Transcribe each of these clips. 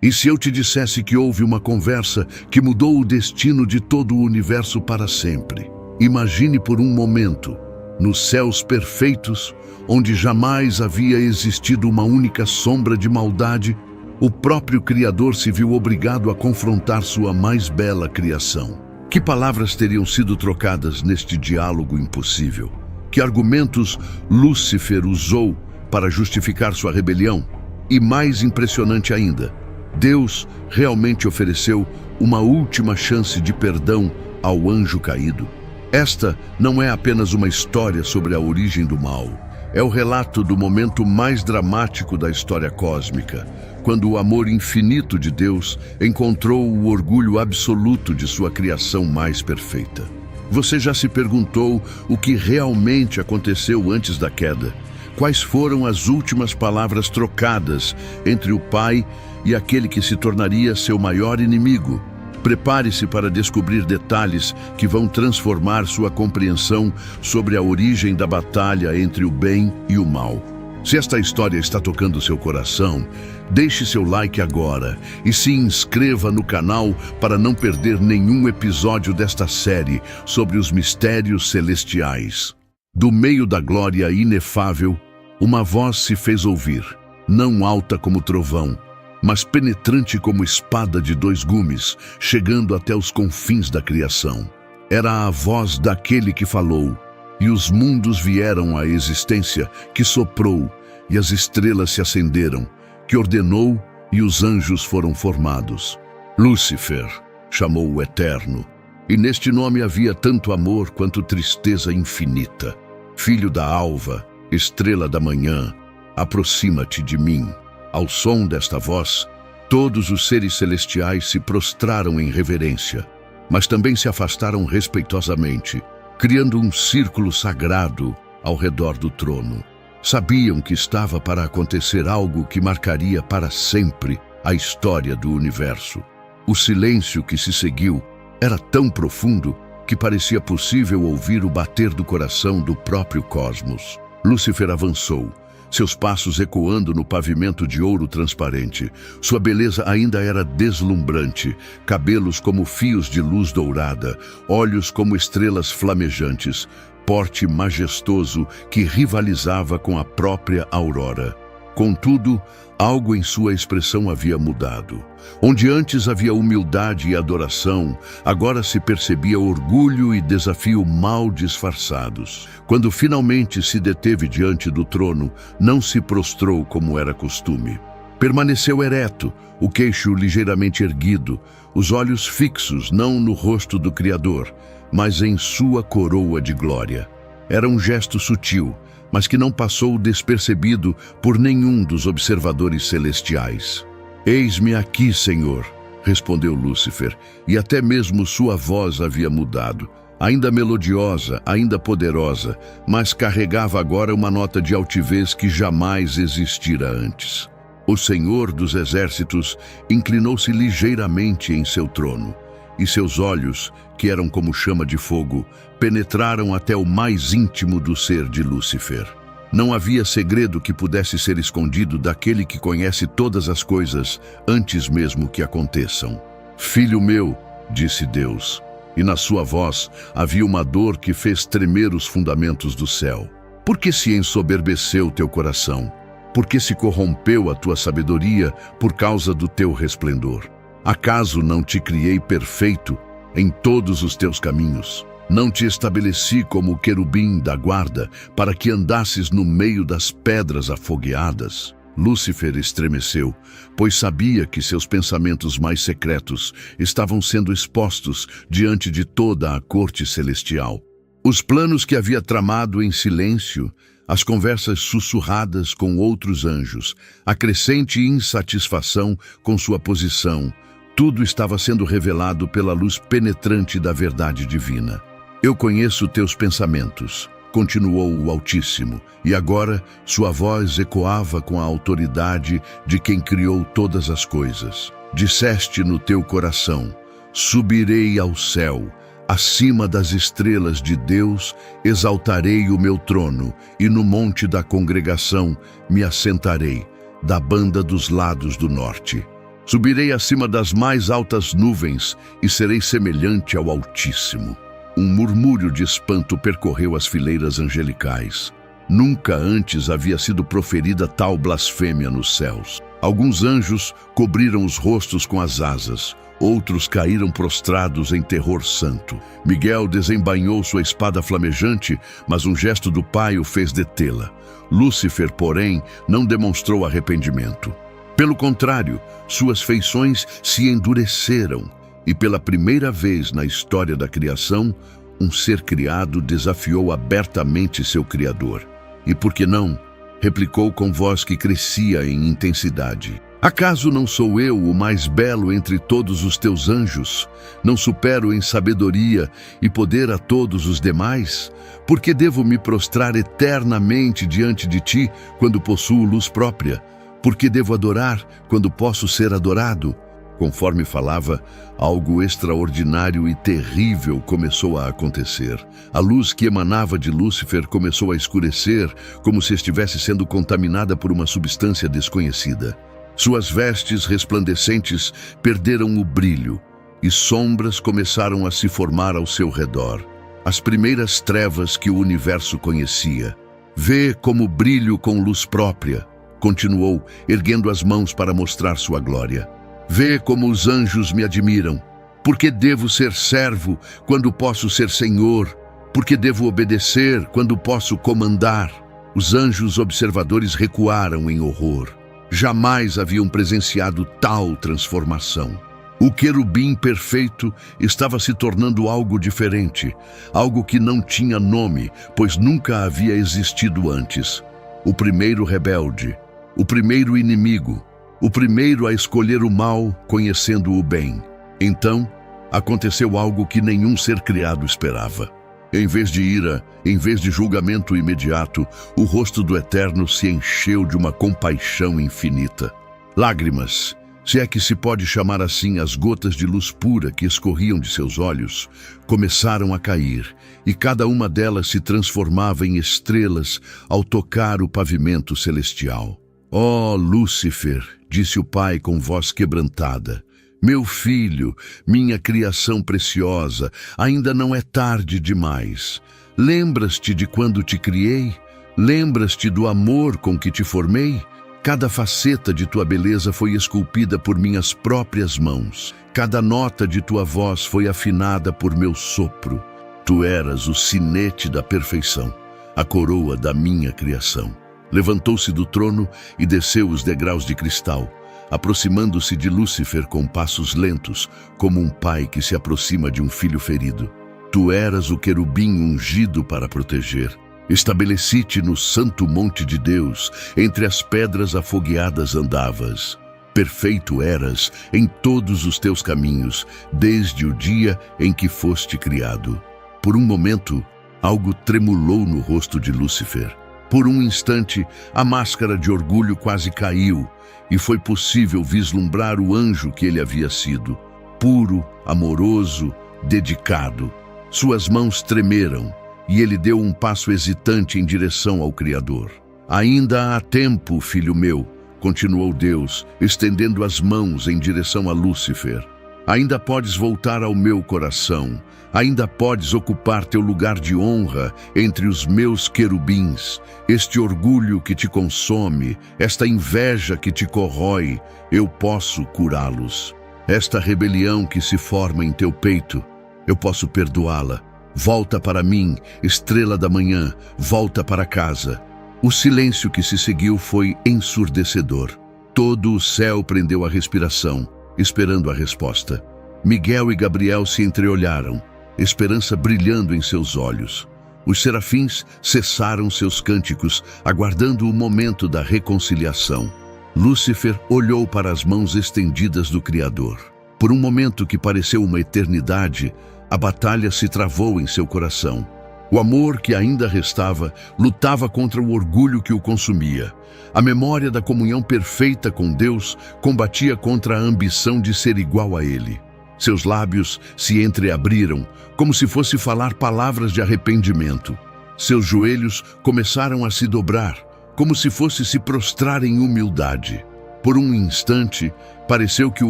E se eu te dissesse que houve uma conversa que mudou o destino de todo o universo para sempre? Imagine por um momento, nos céus perfeitos, onde jamais havia existido uma única sombra de maldade, o próprio Criador se viu obrigado a confrontar sua mais bela criação. Que palavras teriam sido trocadas neste diálogo impossível? Que argumentos Lúcifer usou para justificar sua rebelião? E mais impressionante ainda, Deus realmente ofereceu uma última chance de perdão ao anjo caído. Esta não é apenas uma história sobre a origem do mal. É o relato do momento mais dramático da história cósmica, quando o amor infinito de Deus encontrou o orgulho absoluto de sua criação mais perfeita. Você já se perguntou o que realmente aconteceu antes da queda? Quais foram as últimas palavras trocadas entre o Pai e aquele que se tornaria seu maior inimigo? Prepare-se para descobrir detalhes que vão transformar sua compreensão sobre a origem da batalha entre o bem e o mal. Se esta história está tocando seu coração, deixe seu like agora e se inscreva no canal para não perder nenhum episódio desta série sobre os mistérios celestiais. Do meio da glória inefável, uma voz se fez ouvir, não alta como trovão, mas penetrante como espada de dois gumes, chegando até os confins da criação. Era a voz daquele que falou, e os mundos vieram à existência, que soprou, e as estrelas se acenderam, que ordenou, e os anjos foram formados. Lúcifer, chamou o Eterno, e neste nome havia tanto amor quanto tristeza infinita. Filho da alva, estrela da manhã, aproxima-te de mim. Ao som desta voz, todos os seres celestiais se prostraram em reverência, mas também se afastaram respeitosamente, criando um círculo sagrado ao redor do trono. Sabiam que estava para acontecer algo que marcaria para sempre a história do universo. O silêncio que se seguiu era tão profundo que parecia possível ouvir o bater do coração do próprio cosmos. Lúcifer avançou, seus passos ecoando no pavimento de ouro transparente. Sua beleza ainda era deslumbrante, cabelos como fios de luz dourada, olhos como estrelas flamejantes, porte majestoso que rivalizava com a própria aurora. Contudo, algo em sua expressão havia mudado. Onde antes havia humildade e adoração, agora se percebia orgulho e desafio mal disfarçados. Quando finalmente se deteve diante do trono, não se prostrou como era costume. Permaneceu ereto, o queixo ligeiramente erguido, os olhos fixos não no rosto do Criador, mas em sua coroa de glória. Era um gesto sutil, mas que não passou despercebido por nenhum dos observadores celestiais. «Eis-me aqui, Senhor», respondeu Lúcifer, e até mesmo sua voz havia mudado. Ainda melodiosa, ainda poderosa, mas carregava agora uma nota de altivez que jamais existira antes. O Senhor dos Exércitos inclinou-se ligeiramente em seu trono, e seus olhos, que eram como chama de fogo, penetraram até o mais íntimo do ser de Lúcifer. Não havia segredo que pudesse ser escondido daquele que conhece todas as coisas antes mesmo que aconteçam. «Filho meu», disse Deus, e na sua voz havia uma dor que fez tremer os fundamentos do céu. «Por que se ensoberbeceu teu coração? Por que se corrompeu a tua sabedoria por causa do teu resplendor? Acaso não te criei perfeito em todos os teus caminhos? Não te estabeleci como querubim da guarda para que andasses no meio das pedras afogueadas?» Lúcifer estremeceu, pois sabia que seus pensamentos mais secretos estavam sendo expostos diante de toda a corte celestial. Os planos que havia tramado em silêncio, as conversas sussurradas com outros anjos, a crescente insatisfação com sua posição, tudo estava sendo revelado pela luz penetrante da verdade divina. «Eu conheço teus pensamentos», continuou o Altíssimo, e agora sua voz ecoava com a autoridade de quem criou todas as coisas. «Disseste no teu coração, subirei ao céu, acima das estrelas de Deus, exaltarei o meu trono, e no monte da congregação me assentarei, da banda dos lados do norte. Subirei acima das mais altas nuvens e serei semelhante ao Altíssimo. Um murmúrio de espanto percorreu as fileiras angelicais. Nunca antes havia sido proferida tal blasfêmia nos céus. Alguns anjos cobriram os rostos com as asas, outros caíram prostrados em terror santo. Miguel desembainhou sua espada flamejante, mas um gesto do Pai o fez detê-la. Lúcifer, porém, não demonstrou arrependimento. Pelo contrário, suas feições se endureceram, e pela primeira vez na história da criação, um ser criado desafiou abertamente seu Criador. E por que não? Replicou com voz que crescia em intensidade. Acaso não sou eu o mais belo entre todos os teus anjos? Não supero em sabedoria e poder a todos os demais? Por que devo me prostrar eternamente diante de ti quando possuo luz própria? Por que devo adorar quando posso ser adorado? Conforme falava, algo extraordinário e terrível começou a acontecer. A luz que emanava de Lúcifer começou a escurecer, como se estivesse sendo contaminada por uma substância desconhecida. Suas vestes resplandecentes perderam o brilho, e sombras começaram a se formar ao seu redor. As primeiras trevas que o universo conhecia. Vê como brilho com luz própria, continuou, erguendo as mãos para mostrar sua glória. Vê como os anjos me admiram. Por que devo ser servo quando posso ser senhor? Por que devo obedecer quando posso comandar? Os anjos observadores recuaram em horror. Jamais haviam presenciado tal transformação. O querubim perfeito estava se tornando algo diferente, algo que não tinha nome, pois nunca havia existido antes. O primeiro rebelde, o primeiro inimigo, o primeiro a escolher o mal, conhecendo o bem. Então, aconteceu algo que nenhum ser criado esperava. Em vez de ira, em vez de julgamento imediato, o rosto do Eterno se encheu de uma compaixão infinita. Lágrimas, se é que se pode chamar assim as gotas de luz pura que escorriam de seus olhos, começaram a cair, e cada uma delas se transformava em estrelas ao tocar o pavimento celestial. «Ó Lúcifer», disse o Pai com voz quebrantada, «meu filho, minha criação preciosa, ainda não é tarde demais. Lembras-te de quando te criei? Lembras-te do amor com que te formei? Cada faceta de tua beleza foi esculpida por minhas próprias mãos. Cada nota de tua voz foi afinada por meu sopro. Tu eras o sinete da perfeição, a coroa da minha criação». Levantou-se do trono e desceu os degraus de cristal, aproximando-se de Lúcifer com passos lentos, como um pai que se aproxima de um filho ferido. Tu eras o querubim ungido para proteger. Estabeleci-te no santo monte de Deus, entre as pedras afogueadas andavas. Perfeito eras em todos os teus caminhos, desde o dia em que foste criado. Por um momento, algo tremulou no rosto de Lúcifer. Por um instante, a máscara de orgulho quase caiu, e foi possível vislumbrar o anjo que ele havia sido. Puro, amoroso, dedicado. Suas mãos tremeram, e ele deu um passo hesitante em direção ao Criador. «Ainda há tempo, filho meu», continuou Deus, estendendo as mãos em direção a Lúcifer. «Ainda podes voltar ao meu coração. Ainda podes ocupar teu lugar de honra entre os meus querubins. Este orgulho que te consome, esta inveja que te corrói, eu posso curá-los. Esta rebelião que se forma em teu peito, eu posso perdoá-la. Volta para mim, estrela da manhã, volta para casa». O silêncio que se seguiu foi ensurdecedor. Todo o céu prendeu a respiração, esperando a resposta. Miguel e Gabriel se entreolharam, esperança brilhando em seus olhos. Os serafins cessaram seus cânticos, aguardando o momento da reconciliação. Lúcifer olhou para as mãos estendidas do Criador. Por um momento que pareceu uma eternidade, a batalha se travou em seu coração. O amor que ainda restava lutava contra o orgulho que o consumia. A memória da comunhão perfeita com Deus combatia contra a ambição de ser igual a Ele. Seus lábios se entreabriram, como se fosse falar palavras de arrependimento. Seus joelhos começaram a se dobrar, como se fosse se prostrar em humildade. Por um instante, Pareceu que o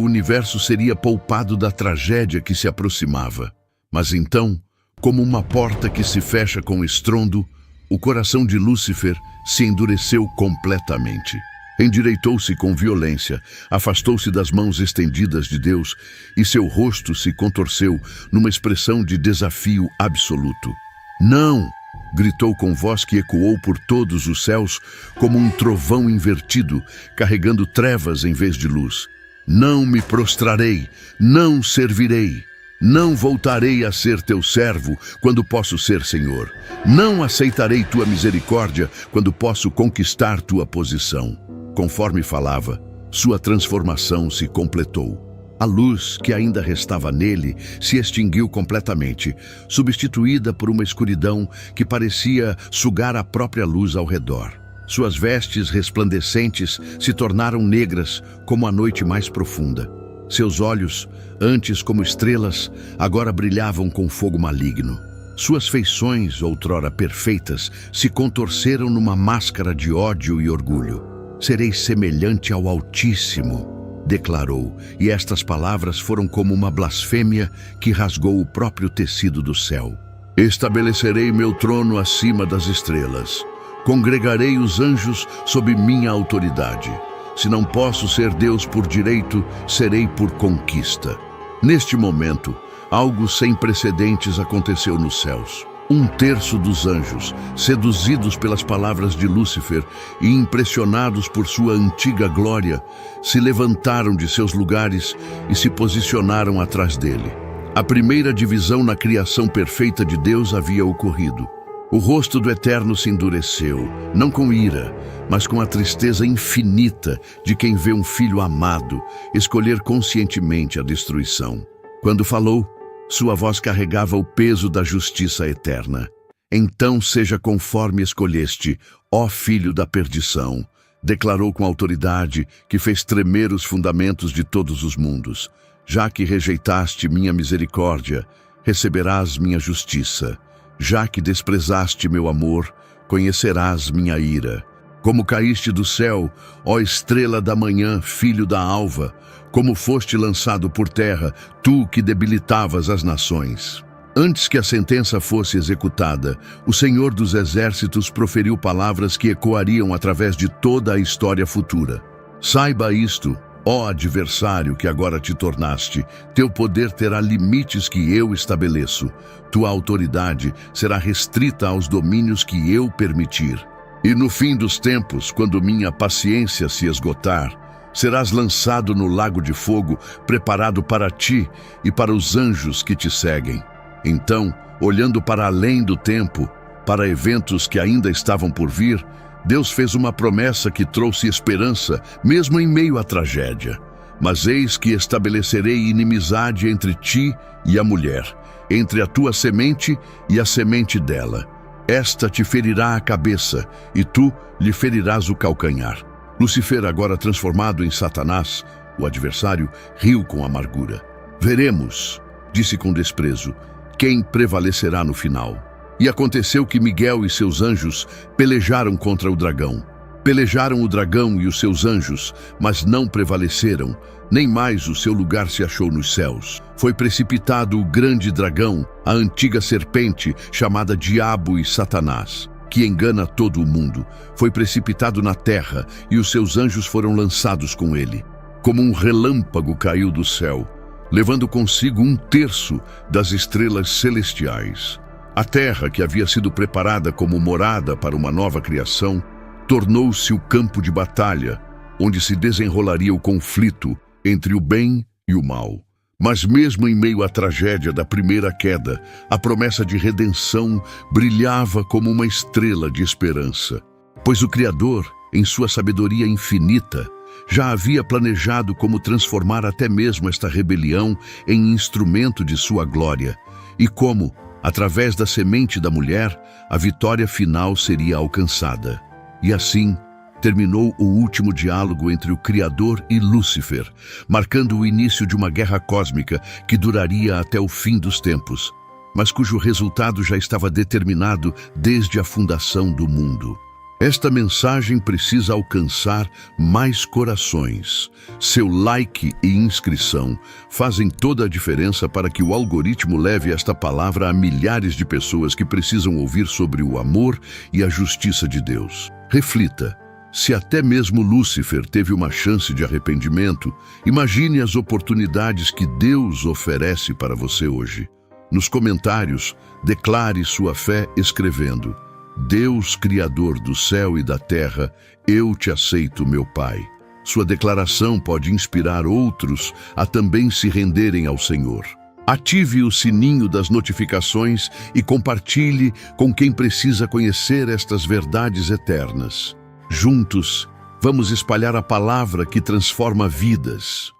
universo seria poupado da tragédia que se aproximava. Mas então, como uma porta que se fecha com estrondo, o coração de Lúcifer se endureceu completamente. Endireitou-se com violência, afastou-se das mãos estendidas de Deus e seu rosto se contorceu numa expressão de desafio absoluto. "Não!" gritou com voz que ecoou por todos os céus como um trovão invertido, carregando trevas em vez de luz. "Não me prostrarei, não servirei. Não voltarei a ser teu servo quando posso ser Senhor. Não aceitarei tua misericórdia quando posso conquistar tua posição." Conforme falava, sua transformação se completou. A luz que ainda restava nele se extinguiu completamente, substituída por uma escuridão que parecia sugar a própria luz ao redor. Suas vestes resplandecentes se tornaram negras como a noite mais profunda. Seus olhos, antes como estrelas, agora brilhavam com fogo maligno. Suas feições, outrora perfeitas, se contorceram numa máscara de ódio e orgulho. "Serei semelhante ao Altíssimo", declarou, e estas palavras foram como uma blasfêmia que rasgou o próprio tecido do céu. "Estabelecerei meu trono acima das estrelas. Congregarei os anjos sob minha autoridade. Se não posso ser Deus por direito, serei por conquista." Neste momento, algo sem precedentes aconteceu nos céus. 1/3 dos anjos, seduzidos pelas palavras de Lúcifer e impressionados por sua antiga glória, se levantaram de seus lugares e se posicionaram atrás dele. A primeira divisão na criação perfeita de Deus havia ocorrido. O rosto do Eterno se endureceu, não com ira, mas com a tristeza infinita de quem vê um filho amado escolher conscientemente a destruição. Quando falou, sua voz carregava o peso da justiça eterna. "Então seja conforme escolheste, ó filho da perdição", declarou com autoridade que fez tremer os fundamentos de todos os mundos. "Já que rejeitaste minha misericórdia, receberás minha justiça. Já que desprezaste meu amor, conhecerás minha ira. Como caíste do céu, ó estrela da manhã, filho da alva, como foste lançado por terra, tu que debilitavas as nações." Antes que a sentença fosse executada, o Senhor dos Exércitos proferiu palavras que ecoariam através de toda a história futura. "Saiba isto, ó adversário que agora te tornaste, teu poder terá limites que eu estabeleço. Tua autoridade será restrita aos domínios que eu permitir. E no fim dos tempos, quando minha paciência se esgotar, serás lançado no lago de fogo, preparado para ti e para os anjos que te seguem." Então, olhando para além do tempo, para eventos que ainda estavam por vir, Deus fez uma promessa que trouxe esperança, mesmo em meio à tragédia. "Mas eis que estabelecerei inimizade entre ti e a mulher, entre a tua semente e a semente dela. Esta te ferirá a cabeça, e tu lhe ferirás o calcanhar." Lúcifer, agora transformado em Satanás, o adversário, riu com amargura. "Veremos", disse com desprezo, "quem prevalecerá no final." E aconteceu que Miguel e seus anjos pelejaram contra o dragão. Pelejaram o dragão e os seus anjos, mas não prevaleceram, nem mais o seu lugar se achou nos céus. Foi precipitado o grande dragão, a antiga serpente, chamada Diabo e Satanás, que engana todo o mundo. Foi precipitado na terra e os seus anjos foram lançados com ele. Como um relâmpago caiu do céu, levando consigo 1/3 das estrelas celestiais. A terra, que havia sido preparada como morada para uma nova criação, tornou-se o campo de batalha, onde se desenrolaria o conflito entre o bem e o mal. Mas mesmo em meio à tragédia da primeira queda, a promessa de redenção brilhava como uma estrela de esperança. Pois o Criador, em sua sabedoria infinita, já havia planejado como transformar até mesmo esta rebelião em instrumento de sua glória, e como, através da semente da mulher, a vitória final seria alcançada. E assim, terminou o último diálogo entre o Criador e Lúcifer, marcando o início de uma guerra cósmica que duraria até o fim dos tempos, mas cujo resultado já estava determinado desde a fundação do mundo. Esta mensagem precisa alcançar mais corações. Seu like e inscrição fazem toda a diferença para que o algoritmo leve esta palavra a milhares de pessoas que precisam ouvir sobre o amor e a justiça de Deus. Reflita. Se até mesmo Lúcifer teve uma chance de arrependimento, imagine as oportunidades que Deus oferece para você hoje. Nos comentários, declare sua fé escrevendo: Deus, Criador do céu e da terra, eu te aceito, meu Pai. Sua declaração pode inspirar outros a também se renderem ao Senhor. Ative o sininho das notificações e compartilhe com quem precisa conhecer estas verdades eternas. Juntos, vamos espalhar a palavra que transforma vidas.